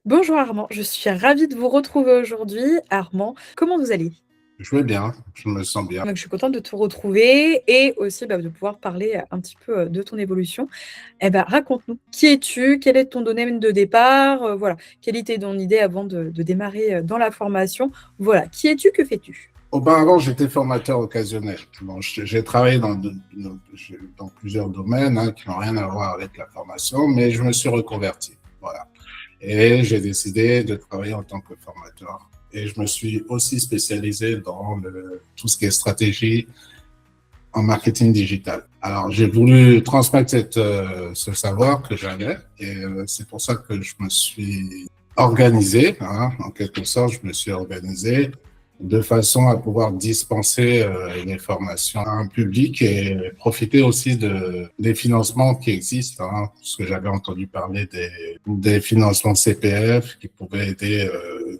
Bonjour Armand, je suis ravie de vous retrouver aujourd'hui. Armand, comment vous allez? Je vais bien, je me sens bien. Donc, je suis contente de te retrouver et aussi de pouvoir parler un petit peu de ton évolution. Raconte-nous, qui es-tu? Quel est ton domaine de départ? Voilà, quelle était ton idée avant de démarrer dans la formation? Voilà, qui es-tu? Que fais-tu? Auparavant, j'étais formateur occasionnel. Bon, j'ai travaillé dans plusieurs domaines qui n'ont rien à voir avec la formation, mais je me suis reconverti. Voilà. Et j'ai décidé de travailler en tant que formateur. Et je me suis aussi spécialisé dans tout ce qui est stratégie en marketing digital. Alors, j'ai voulu transmettre ce savoir que j'avais et c'est pour ça que je me suis organisé, en quelque sorte, je me suis organisé de façon à pouvoir dispenser les formations à un public et profiter aussi des financements qui existent, parce que j'avais entendu parler des financements CPF qui pouvaient aider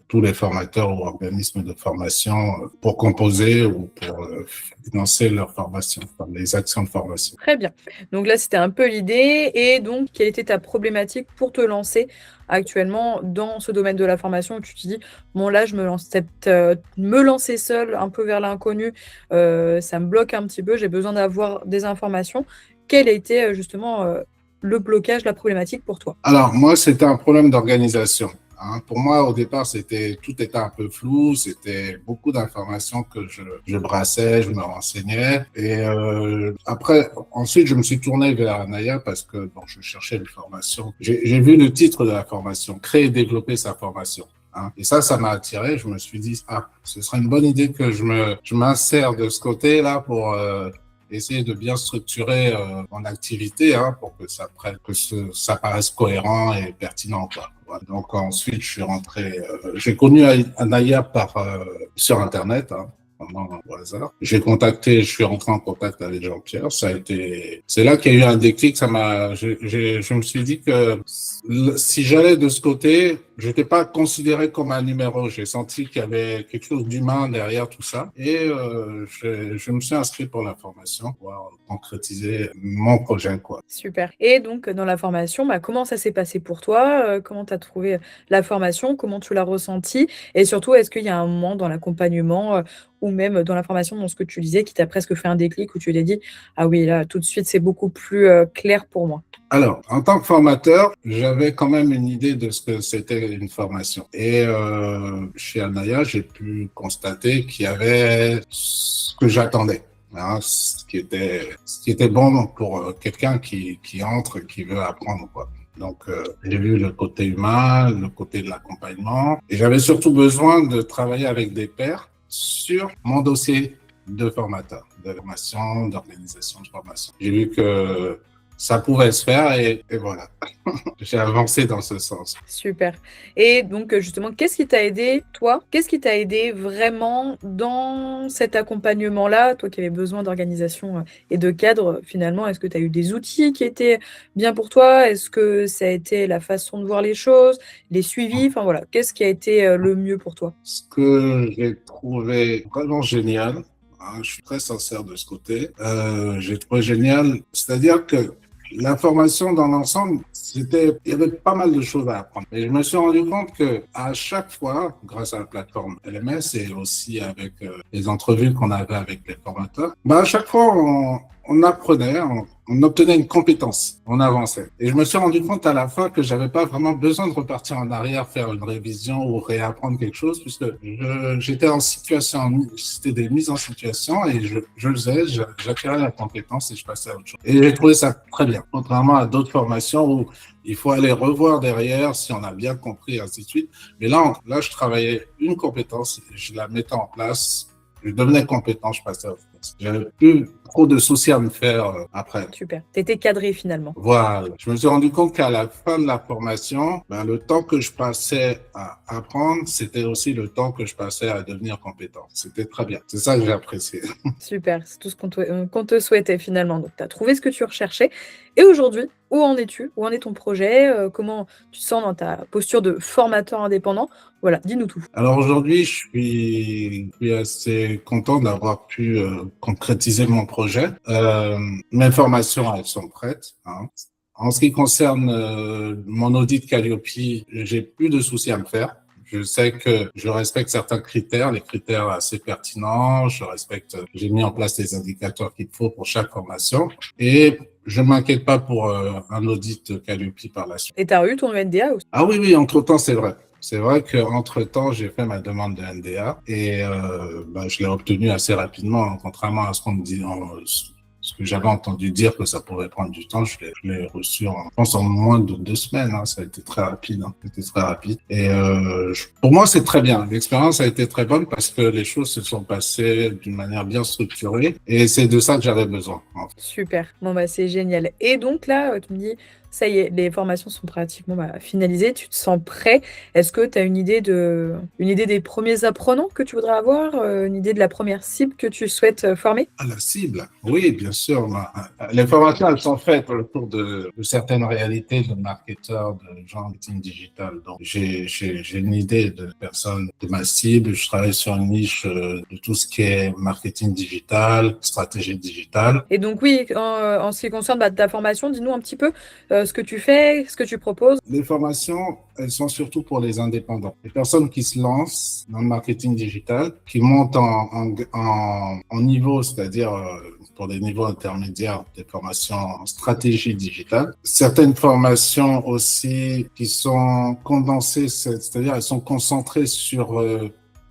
tous les formateurs ou organismes de formation pour composer ou pour financer leur formation, enfin, les actions de formation. Très bien. Donc là, c'était un peu l'idée. Et donc, quelle était ta problématique pour te lancer actuellement dans ce domaine de la formation où tu te dis, bon là, je me lance peut-être me lancer seule un peu vers l'inconnu, ça me bloque un petit peu, j'ai besoin d'avoir des informations. Quel était justement le blocage, la problématique pour toi? Alors, moi, c'était un problème d'organisation. Pour moi, au départ, tout était un peu flou, c'était beaucoup d'informations que je brassais, je me renseignais. Et ensuite, je me suis tourné vers Anaya parce que bon, je cherchais une formation. J'ai vu le titre de la formation, créer et développer sa formation. Et ça m'a attiré. Je me suis dit, ce serait une bonne idée que je m'insère de ce côté-là pour essayer de bien structurer mon activité pour que ça paraisse cohérent et pertinent, quoi. Voilà. Donc ensuite, je suis rentré. J'ai connu Anaya sur Internet. Pendant au hasard. Je suis rentré en contact avec Jean-Pierre. C'est là qu'il y a eu un déclic. Je me suis dit que si j'allais de ce côté, j'étais pas considéré comme un numéro. J'ai senti qu'il y avait quelque chose d'humain derrière tout ça. Et je me suis inscrit pour la formation, pour concrétiser mon projet, quoi. Super. Et donc, dans la formation, comment ça s'est passé pour toi? Comment tu as trouvé la formation? Comment tu l'as ressentie? Et surtout, est-ce qu'il y a un moment dans l'accompagnement ou même dans la formation, dans ce que tu disais, qui t'a presque fait un déclic où tu t'es dit, ah oui, là, tout de suite, c'est beaucoup plus clair pour moi. Alors, en tant que formateur, j'avais quand même une idée de ce que c'était une formation. Et chez Anaya, j'ai pu constater qu'il y avait ce que j'attendais. Ce qui était bon pour quelqu'un qui entre, qui veut apprendre, quoi. Donc, j'ai vu le côté humain, le côté de l'accompagnement. Et j'avais surtout besoin de travailler avec des pairs sur mon dossier de formateur, de formation, d'organisation de formation. J'ai vu que ça pouvait se faire et voilà. J'ai avancé dans ce sens. Super. Et donc, justement, qu'est-ce qui t'a aidé, toi? Qu'est-ce qui t'a aidé vraiment dans cet accompagnement-là, toi qui avais besoin d'organisation et de cadre, finalement? Est-ce que tu as eu des outils qui étaient bien pour toi? Est-ce que ça a été la façon de voir les choses, les suivis? Enfin voilà, qu'est-ce qui a été le mieux pour toi? Ce que j'ai trouvé vraiment génial, je suis très sincère de ce côté, j'ai trouvé génial, c'est-à-dire que l'information dans l'ensemble, il y avait pas mal de choses à apprendre. Et je me suis rendu compte que à chaque fois, grâce à la plateforme LMS et aussi avec les entrevues qu'on avait avec les formateurs, à chaque fois, on apprenait, on obtenait une compétence, on avançait. Et je me suis rendu compte à la fin que j'avais pas vraiment besoin de repartir en arrière, faire une révision ou réapprendre quelque chose, puisque j'étais en situation, c'était des mises en situation et je le faisais, j'acquirais la compétence et je passais à autre chose. Et j'ai trouvé ça très bien, contrairement à d'autres formations où il faut aller revoir derrière si on a bien compris, ainsi de suite. Mais là, je travaillais une compétence, je la mettais en place, je devenais compétent, je passais à autre chose. J'avais plus trop de soucis à me faire après. Super. Tu étais cadré finalement. Voilà. Je me suis rendu compte qu'à la fin de la formation, le temps que je passais à apprendre, c'était aussi le temps que je passais à devenir compétent. C'était très bien. C'est ça que j'ai apprécié. Super, c'est tout ce qu'on te souhaitait finalement. Donc, tu as trouvé ce que tu recherchais. Et aujourd'hui, où en es-tu? Où en est ton projet? Comment tu te sens dans ta posture de formateur indépendant? Voilà, dis-nous tout. Alors aujourd'hui, je suis assez content d'avoir pu concrétiser mon projet. Mes formations, elles sont prêtes. En ce qui concerne mon audit Calliope, j'ai plus de soucis à me faire. Je sais que je respecte certains critères, les critères assez pertinents. J'ai mis en place les indicateurs qu'il faut pour chaque formation et je m'inquiète pas pour un audit Calliope par la suite. Et tu as eu ton NDA aussi? Ah oui, oui, entre-temps, c'est vrai. C'est vrai qu'entre-temps, j'ai fait ma demande de NDA et je l'ai obtenue assez rapidement, contrairement à ce qu'on me dit, ce que j'avais entendu dire que ça pourrait prendre du temps. Je l'ai reçu, je pense, en moins de 2 semaines. Hein. Ça a été très rapide. Hein. C'était très rapide. Et pour moi, c'est très bien. L'expérience a été très bonne parce que les choses se sont passées d'une manière bien structurée et c'est de ça que j'avais besoin. En fait. Super. Bon, bah, c'est génial. Et donc là, tu me dis, ça y est, les formations sont pratiquement finalisées. Tu te sens prêt. Est-ce que tu as une idée des premiers apprenants que tu voudrais avoir, une idée de la première cible que tu souhaites former? À la cible, oui, bien sûr. Les formations, elles sont faites autour de certaines réalités de marketeurs, de gens marketing digital. Donc, j'ai une idée de personnes, de ma cible. Je travaille sur une niche de tout ce qui est marketing digital, stratégie digitale. Et donc oui, en ce qui concerne ta formation, dis-nous un petit peu ce que tu fais, ce que tu proposes. Les formations, elles sont surtout pour les indépendants. Les personnes qui se lancent dans le marketing digital, qui montent en niveau, c'est-à-dire pour des niveaux intermédiaires, des formations en stratégie digitale. Certaines formations aussi qui sont condensées, c'est-à-dire elles sont concentrées sur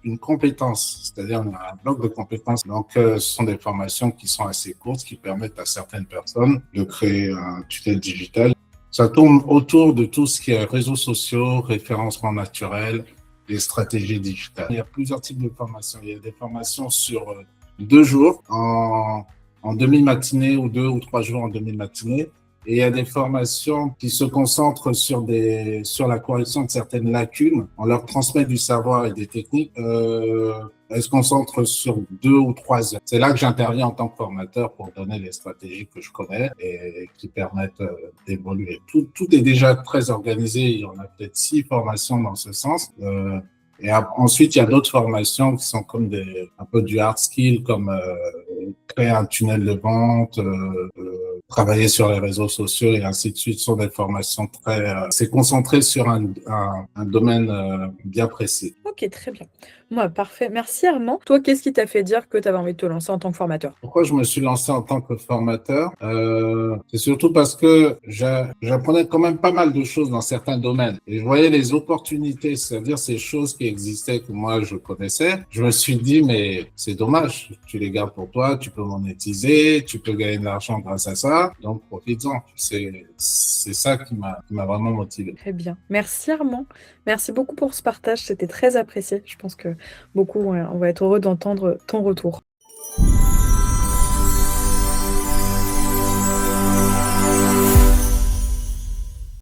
une compétence, c'est-à-dire un bloc de compétences. Donc, ce sont des formations qui sont assez courtes, qui permettent à certaines personnes de créer un tunnel digital. Ça tourne autour de tout ce qui est réseaux sociaux, référencement naturel et stratégie digitale. Il y a plusieurs types de formations. Il y a des formations sur 2 jours en demi-matinée ou 2 ou 3 jours en demi-matinée. Et il y a des formations qui se concentrent sur la correction de certaines lacunes. On leur transmet du savoir et des techniques. Elles se concentrent sur 2 ou 3 heures. C'est là que j'interviens en tant que formateur pour donner les stratégies que je connais et qui permettent d'évoluer. Tout est déjà très organisé. Il y en a peut-être 6 formations dans ce sens. Et ensuite, il y a d'autres formations qui sont comme un peu du hard skill, comme créer un tunnel de vente, travailler sur les réseaux sociaux et ainsi de suite. Ce sont des formations c'est concentré sur un domaine bien précis. Ok, très bien. Moi, parfait. Merci Armand. Toi, qu'est-ce qui t'a fait dire que tu avais envie de te lancer en tant que formateur? Pourquoi je me suis lancé en tant que formateur? C'est surtout parce que j'apprenais quand même pas mal de choses dans certains domaines. Et je voyais les opportunités, c'est-à-dire ces choses qui existaient que moi je connaissais. Je me suis dit, mais c'est dommage, tu les gardes pour toi, tu peux monétiser, tu peux gagner de l'argent grâce à ça. Donc, profites-en. C'est ça qui m'a vraiment motivé. Très bien. Merci Armand. Merci beaucoup pour ce partage. C'était très apprécié. Je pense que beaucoup on va être heureux d'entendre ton retour.